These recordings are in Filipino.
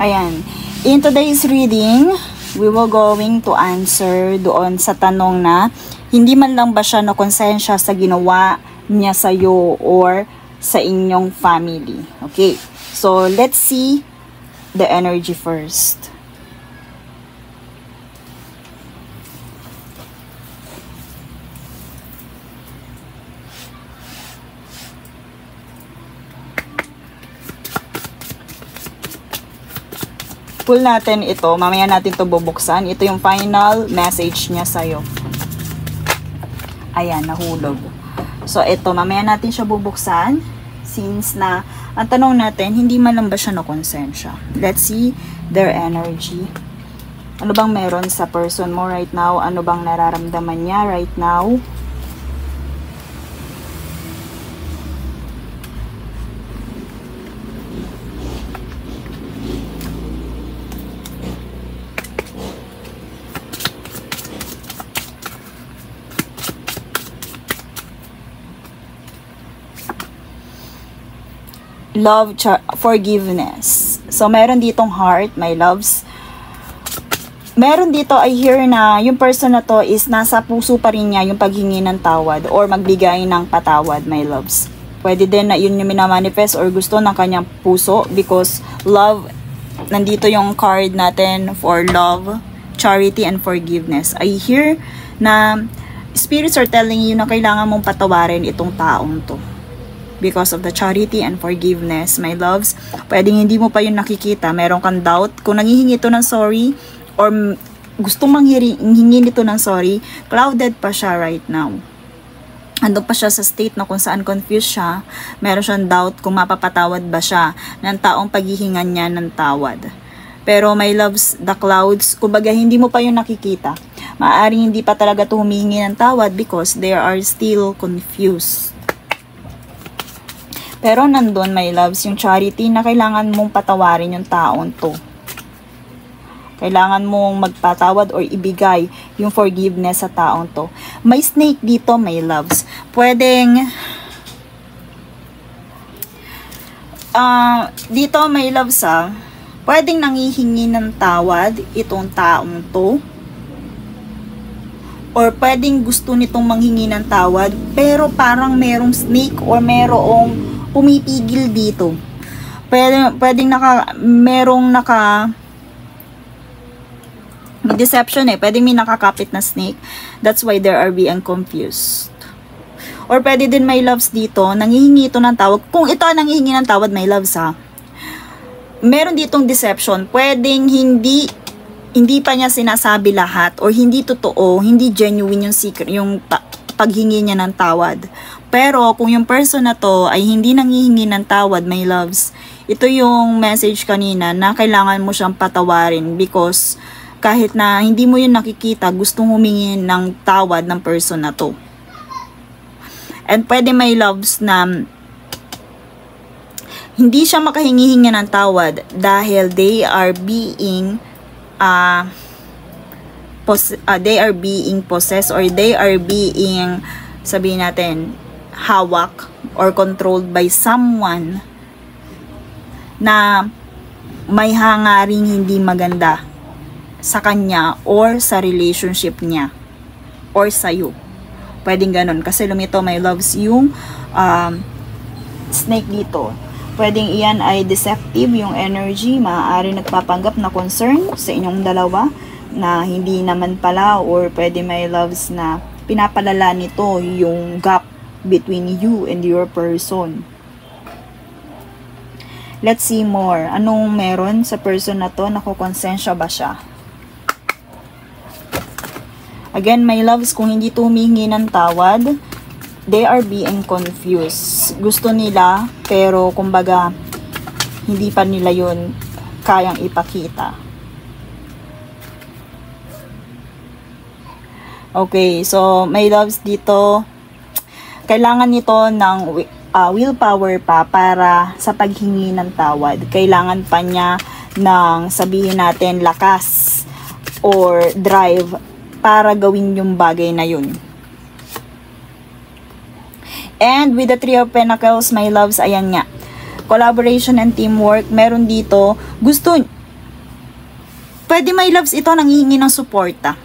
Ayan. In today's reading, we will going to answer doon sa tanong na hindi man lang ba siya nakonsensya sa ginawa niya sa'yo or sa inyong family. Okay. So, let's see the energy first. Pull natin ito. Mamaya natin ito bubuksan. Ito yung final message niya sa'yo. Ayan, nahulog. So, ito. Mamaya natin siya bubuksan. Since na, ang tanong natin, hindi man lang ba siya nakonsensya? Let's see their energy. Ano bang meron sa person mo right now? Ano bang nararamdaman niya right now? Love, forgiveness. So, meron ditong heart, my loves. Meron dito, I hear na yung person na to is nasa puso pa rin niya yung paghingi ng tawad or magbigay ng patawad, my loves. Pwede din na yun yung minamanifest or gusto ng kanyang puso because love, nandito yung card natin for love, charity, and forgiveness. I hear na spirits are telling you na kailangan mong patawarin itong taong to. Because of the charity and forgiveness, my loves. Pwedeng hindi mo pa yun nakikita. Meron kang doubt. Kung nanghihingi ito ng sorry, or gusto manghingi nito ng sorry, clouded pa siya right now. Ando pa siya sa state na kung saan confused siya. Meron siyang doubt kung mapapatawad ba siya ng taong paghihingan niya ng tawad. Pero my loves, the clouds, kumbaga hindi mo pa yun nakikita. Maaaring hindi pa talaga ito humihingi ng tawad because they are still confused. Pero nandun, my loves, yung charity na kailangan mong patawarin yung taon to. Kailangan mong magpatawad or ibigay yung forgiveness sa taon to. May snake dito, my loves. Pwedeng, dito, my loves, pwedeng nanghihingi ng tawad itong taong to. Or pwedeng gusto nitong manghingi ng tawad, pero parang merong snake or merong pumipigil dito. Pwedeng merong deception pwedeng may nakakapit na snake. That's why they are being confused. Or pwede din, my loves, dito nanghihingi ito ng tawad. Kung ito nanghihingi ng tawad, my loves, meron ditong deception. Pwedeng hindi pa niya sinasabi lahat or hindi totoo, hindi genuine yung secret, yung paghingi niya ng tawad. Pero kung yung person na to ay hindi nanghihingi ng tawad, my loves, ito yung message kanina na kailangan mo siyang patawarin because kahit na hindi mo yun nakikita, gustong humingi ng tawad ng person na to. And pwede, my loves, na hindi siya makahingi-hingi ng tawad dahil they are being possessed or they are being, sabihin natin, hawak or controlled by someone na may hangaring hindi maganda sa kanya or sa relationship niya or sa'yo. Pwedeng ganun. Kasi lumito, my loves, yung snake dito. Pwedeng iyan ay deceptive yung energy. Maaari nagpapanggap na concern sa inyong dalawa na hindi naman pala, or pwede, my loves, na pinapalala nito yung gap between you and your person. Let's see more. Anong meron sa person na to? Nakukonsensya ba siya? Again, my loves, kung hindi humingi ng tawad, they are being confused. Gusto nila, pero kumbaga, hindi pa nila yun kayang ipakita. Okay, so my loves, dito, kailangan nito ng willpower pa para sa paghingi ng tawad. Kailangan pa niya ng, sabihin natin, lakas or drive para gawin yung bagay na yun. And with the Three of Pentacles, my loves, ayan nga. Collaboration and teamwork. Meron dito, gusto Pwede my loves ito nanghihingi ng suporta.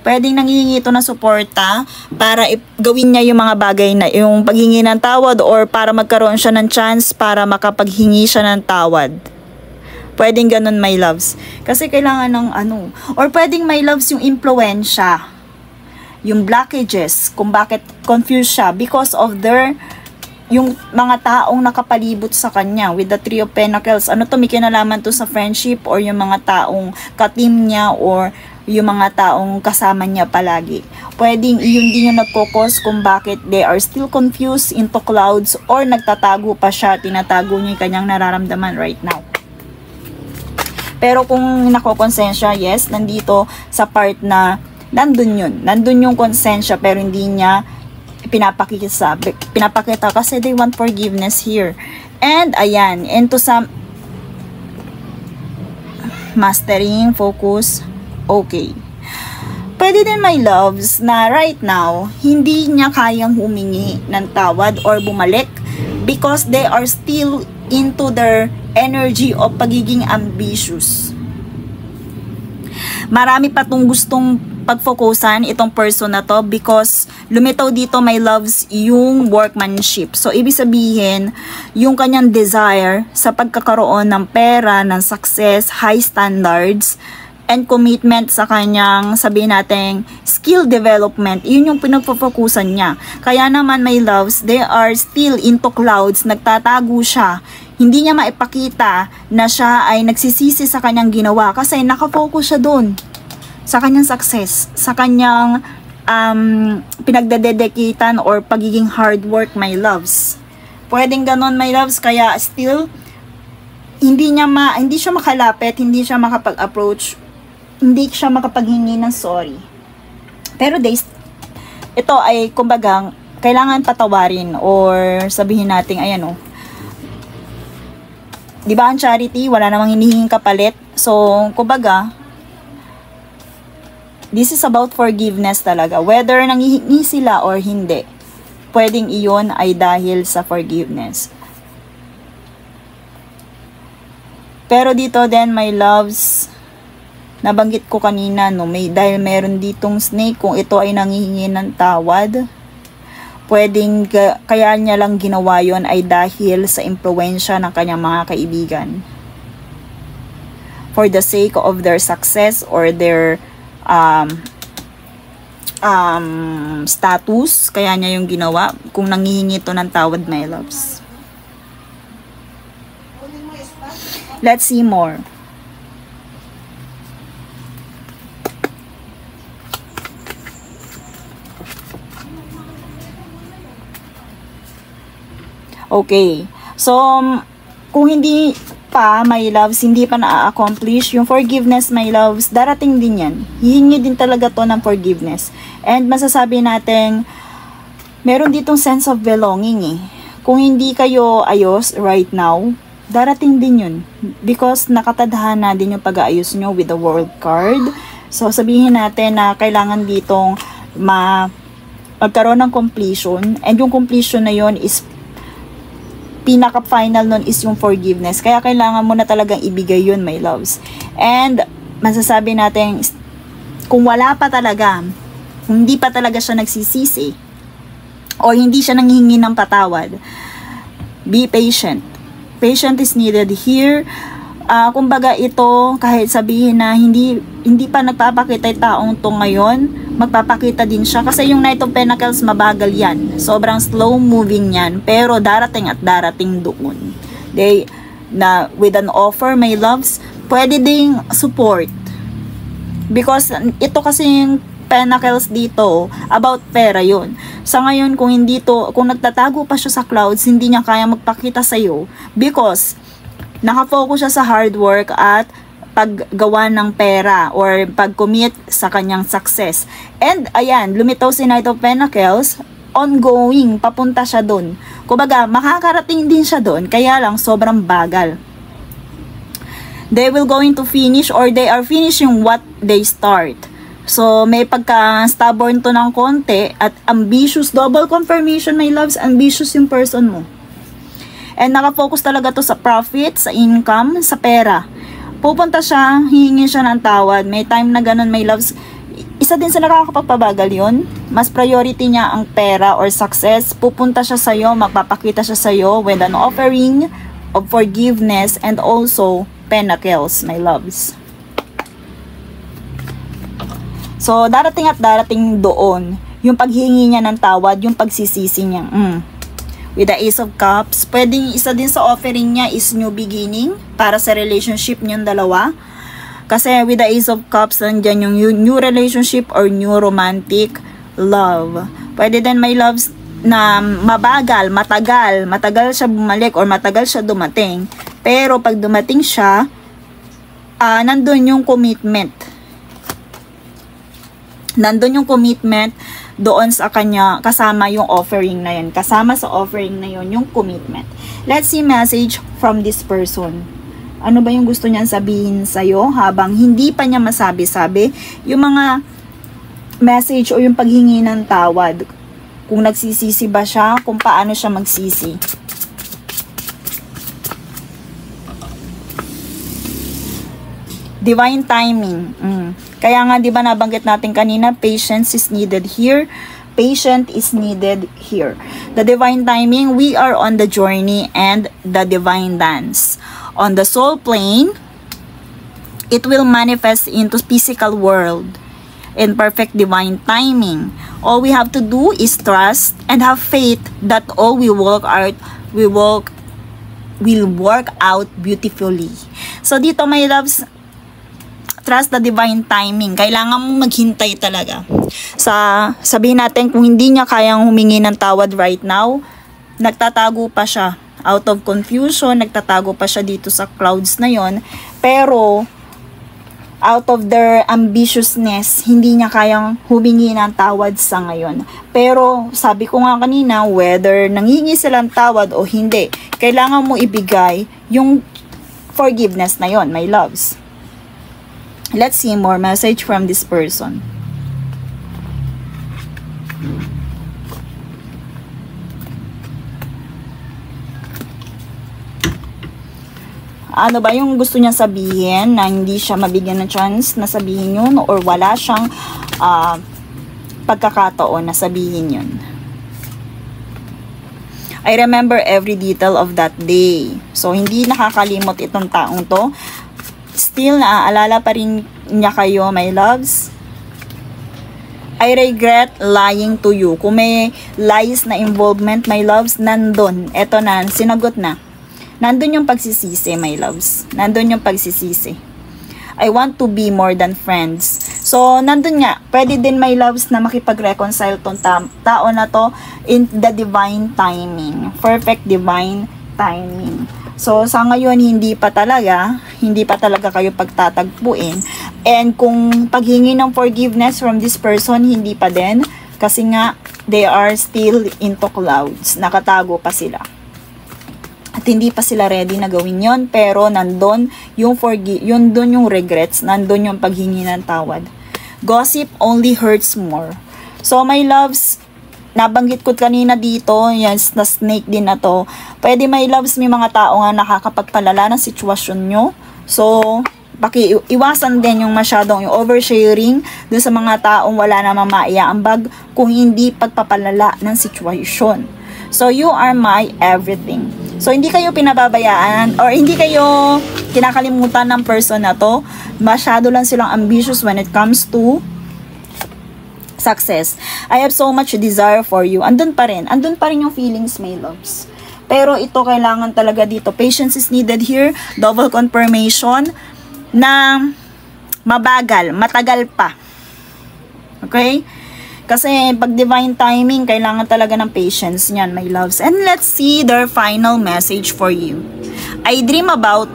Pwedeng nanghihingi ito ng suporta para gawin niya yung mga bagay na yung paghingi ng tawad or para magkaroon siya ng chance para makapaghingi siya ng tawad. Pwedeng ganun my loves. Kasi kailangan ng ano. Or pwedeng my loves yung impluensya. Yung blockages. Kung bakit confused siya. Because of yung mga taong nakapalibot sa kanya with the Three of Pentacles. Ano to, may kinalaman to sa friendship or yung mga taong ka-team niya or yung mga taong kasama niya palagi. Pwedeng yun din yung nagkukos kung bakit they are still confused into clouds or nagtatago pa siya, tinatago niya yung kanyang nararamdaman right now. Pero kung nakokonsensya, yes, nandito sa part na nandun yun. Nandun yung konsensya pero hindi niya pinapakita kasi they want forgiveness here. And ayan, into some mastering, focus, okay. Pwede din my loves na right now, hindi niya kayang humingi ng tawad or bumalik because they are still into their energy of pagiging ambitious. Marami pa tong gustong pagfokusan itong person na to because lumitaw dito my loves yung workmanship. So ibig sabihin yung kanyang desire sa pagkakaroon ng pera, ng success, high standards and commitment sa kanyang sabihin natin skill development, yun yung pinagfokusan niya. Kaya naman my loves, they are still into clouds, nagtatago siya. Hindi niya maipakita na siya ay nagsisisi sa kanyang ginawa kasi nakafocus siya doon sa kanyang success, sa kanyang pinagdededikitan or pagiging hard work my loves. Pwedeng ganon my loves, kaya still hindi siya makalapit, hindi siya makapag-approach, hindi siya makapaghingi ng sorry. Pero ito ay kumbaga kailangan patawarin or sabihin natin ayan o. Di ba ang charity, wala namang hinihinging kapalit. So, kumbaga, this is about forgiveness talaga. Whether nanghihingi sila or hindi, pwedeng iyon ay dahil sa forgiveness. Pero dito din, my loves, nabanggit ko kanina, no, dahil meron ditong snake, kung ito ay nanghihingi ng tawad, pwedeng kaya niya lang ginawa yon ay dahil sa impluensya ng kanyang mga kaibigan. For the sake of their success or their status, kaya niya yung ginawa kung nanghihingi ito ng tawad, my loves. Let's see more. Okay. So, kung hindi pa, my loves, hindi pa na-accomplish yung forgiveness, my loves, darating din yan. Hihingi din talaga to ng forgiveness. And masasabi natin, meron ditong sense of belonging eh. Kung hindi kayo ayos right now, darating din yun. Because nakatadhana din yung pag-aayos nyo with the world card. So, sabihin natin na kailangan ditong magkaroon ng completion. And yung completion na yon is pinaka-final nun is yung forgiveness. Kaya kailangan mo na talagang ibigay yun, my loves. And masasabi natin, kung wala pa talaga, hindi pa talaga siya nagsisisi, o hindi siya nanghihingi ng patawad, be patient. Patient is needed here. Kumbaga ito, kahit sabihin na hindi pa nagpapakita yung taong to ngayon, magpapakita din siya. Kasi yung Knight of Pentacles, mabagal yan. Sobrang slow moving yan. Pero darating at darating doon. With an offer, my loves, pwede ding support. Because ito kasi yung Pentacles dito, about pera yun. Sa ngayon, kung nagtatago pa siya sa clouds, hindi niya kaya magpakita sa'yo. Because nakafocus siya sa hard work at paggawa ng pera or pag-commit sa kanyang success. And ayan, lumitaw si Knight of Pentacles, ongoing, papunta siya doon. Kumbaga, makakarating din siya doon, kaya lang sobrang bagal. They will going to finish or they are finishing what they start. So, may pagka-stubborn to ng konti at ambitious, double confirmation, my loves, ambitious yung person mo. And nakafocus talaga to sa profit, sa income, sa pera. Pupunta siya, hihingi siya ng tawad. May time na ganun, my loves. Isa din sa nakakapagpabagal yun. Mas priority niya ang pera or success. Pupunta siya sa'yo, magpapakita siya sa'yo with an offering of forgiveness and also pentacles, my loves. So, darating at darating doon, yung paghingi niya ng tawad, yung pagsisisi niya. With the Ace of Cups, pwedeng isa din sa offering niya is new beginning para sa relationship niyong dalawa. Kasi with the Ace of Cups, nandyan yung new relationship or new romantic love. Pwede din, my loves, na matagal siya bumalik or matagal siya dumating. Pero pag dumating siya, nandun yung commitment. Nandun yung commitment doon sa kanya, kasama yung offering na yun. Kasama sa offering na yun, yung commitment. Let's see message from this person. Ano ba yung gusto niyang sabihin sa'yo habang hindi pa niya masabi-sabi? Yung mga message o yung paghingi ng tawad. Kung nagsisisi ba siya, kung paano siya magsisi. Divine timing. Kaya nga, di ba nabanggit natin kanina, patience is needed here. Patient is needed here. The divine timing, we are on the journey and the divine dance. On the soul plane, it will manifest into physical world in perfect divine timing. All we have to do is trust and have faith that all will work out beautifully. So dito, my loves, trust the divine timing. Kailangan mong maghintay talaga. Sabihin natin, kung hindi niya kayang humingi ng tawad right now, nagtatago pa siya. Out of confusion, nagtatago pa siya dito sa clouds na yon. Pero, out of their ambitiousness, hindi niya kayang humingi ng tawad sa ngayon. Pero, sabi ko nga kanina, whether nanghingi silang tawad o hindi, kailangan mo ibigay yung forgiveness na yon, my loves. Let's see more message from this person. Ano ba yung gusto niya sabihin na hindi siya mabigyan ng chance na sabihin yun or wala siyang pagkakataon na sabihin yun? I remember every detail of that day. So, hindi nakakalimot itong taong to. Still, naaalala pa rin niya kayo, my loves. I regret lying to you. Kung may lies na involvement, my loves, nandun. Eto na, sinagot na. Nandun yung pagsisisi, my loves. Nandun yung pagsisisi. I want to be more than friends. So, nandun nga. Pwede din, my loves, na makipag-reconcile tong tao na to in the divine timing. Perfect divine timing. So, sa ngayon, hindi pa talaga kayo pagtatagpuin. And kung paghingi ng forgiveness from this person, hindi pa din. Kasi nga, they are still into clouds. Nakatago pa sila. At hindi pa sila ready na gawin yon. Pero, nandun yung yung regrets. Nandun yung paghingi ng tawad. Gossip only hurts more. So, my loves, nabanggit ko kanina dito, yes, na snake din na to. Pwede, my loves, may mga tao nga nakakapagpalala ng sitwasyon nyo. So, iwasan din yung masyadong yung oversharing dun sa mga taong wala namang maiaambag kung hindi pagpapalala ng sitwasyon. So, you are my everything. So, hindi kayo pinababayaan or hindi kayo kinakalimutan ng person na to. Masyado lang silang ambitious when it comes to success. I have so much desire for you. Andun pa rin yung feelings, my loves. Pero ito, kailangan talaga dito. Patience is needed here. Double confirmation na matagal pa. Okay? Kasi pag divine timing, kailangan talaga ng patience niyan, my loves. And let's see their final message for you. I dream about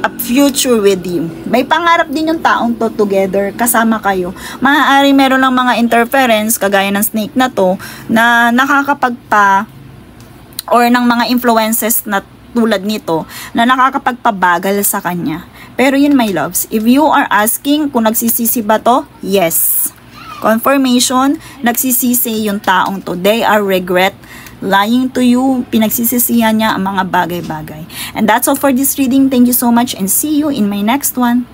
a future with you. May pangarap din yung taong to together, kasama kayo. Maaari meron lang mga interference, kagaya ng snake na to, na nakakapagpa, or ng mga influences na tulad nito, na nakakapagpabagal sa kanya. Pero yun, my loves, if you are asking kung nagsisisi ba to, yes. Confirmation, nagsisisi yung taong to. They are regret lying to you, pinagsisisihan niya ang mga bagay-bagay. And that's all for this reading. Thank you so much and see you in my next one.